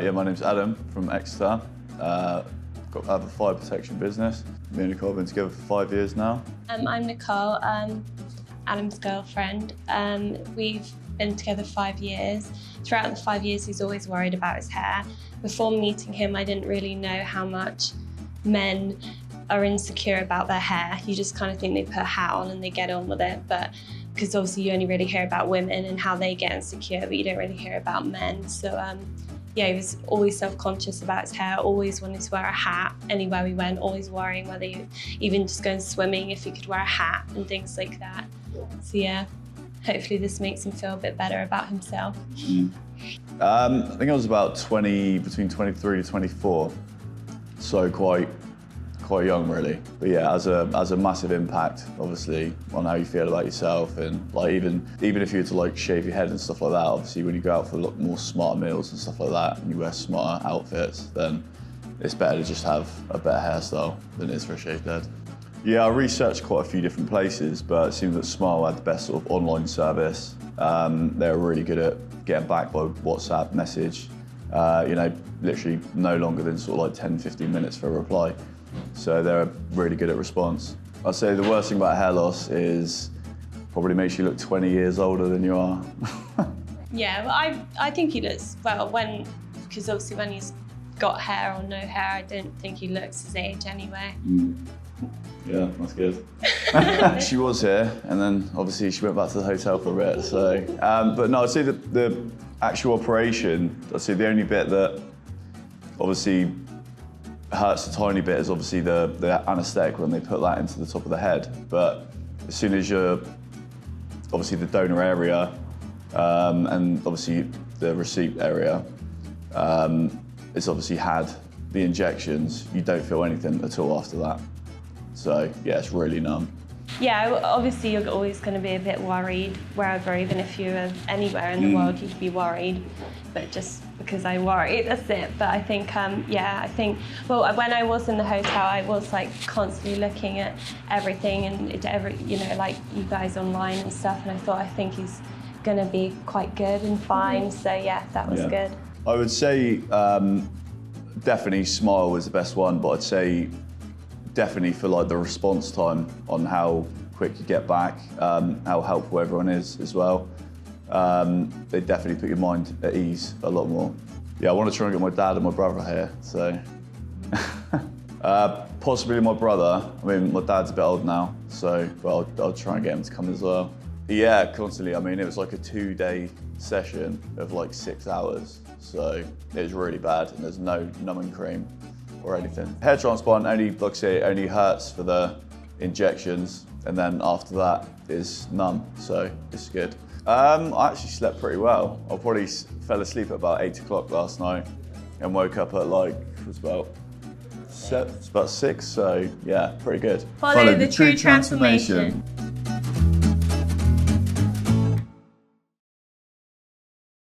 Yeah, my name's Adam from Exeter. I have a fire protection business. Me and Nicole have been together for 5 years now. I'm Nicole, Adam's girlfriend. We've been together 5 years. Throughout the 5 years, he's always worried about his hair. Before meeting him, I didn't really know how much men are insecure about their hair. You just kind of think they put a hat on and they get on with it, but because obviously you only really hear about women and how they get insecure, but you don't really hear about men. So yeah, he was always self-conscious about his hair, always wanted to wear a hat anywhere we went, always worrying whether even just going swimming, if he could wear a hat and things like that. So yeah, hopefully this makes him feel a bit better about himself. I think I was about between 23 to 24, so quite young really. But yeah, has a massive impact obviously on how you feel about yourself, and like even if you were to like shave your head and stuff like that, obviously when you go out for a lot more smarter meals and stuff like that and you wear smarter outfits, then it's better to just have a better hairstyle than it is for a shaved head. Yeah, I researched quite a few different places, but it seemed that Smile had the best sort of online service. They were really good at getting back by WhatsApp message, you know, literally no longer than sort of like 10-15 minutes for a reply. So they're really good at response. I'd say the worst thing about hair loss is probably makes you look 20 years older than you are. Yeah, well, I think he looks, well, because obviously when he's got hair or no hair, I don't think he looks his age anyway. Yeah, that's good. She was here, and then obviously she went back to the hotel for a bit, so. But no, I'd say the actual operation, I'd say the only bit that obviously hurts a tiny bit is obviously the anaesthetic when they put that into the top of the head. But as soon as you're, obviously the donor area, and obviously the receipt area, it's obviously had the injections, you don't feel anything at all after that. So yeah, it's really numb. Yeah, obviously you're always going to be a bit worried wherever, even if you're anywhere in the world, you could be worried. But just because I worry, that's it. But I think, yeah, well, when I was in the hotel, I was like constantly looking at everything and you know, like you guys online and stuff. And I thought, I think he's going to be quite good and fine. So yeah, that was good. I would say definitely Smile was the best one, but I'd say definitely for like the response time on how quick you get back, how helpful everyone is as well. They definitely put your mind at ease a lot more. Yeah, I want to try and get my dad and my brother here, so. Possibly my brother. I mean, my dad's a bit old now, so but I'll try and get him to come as well. Yeah, constantly. I mean, it was like a 2-day session of like 6 hours, so it was really bad, and there's no numbing cream or anything. Hair transplant only, like I say, only hurts for the injections, and then after that is numb, so it's good. I actually slept pretty well. I probably fell asleep at about 8 o'clock last night and woke up at like, it was about 6, so yeah, pretty good. Follow the true transformation.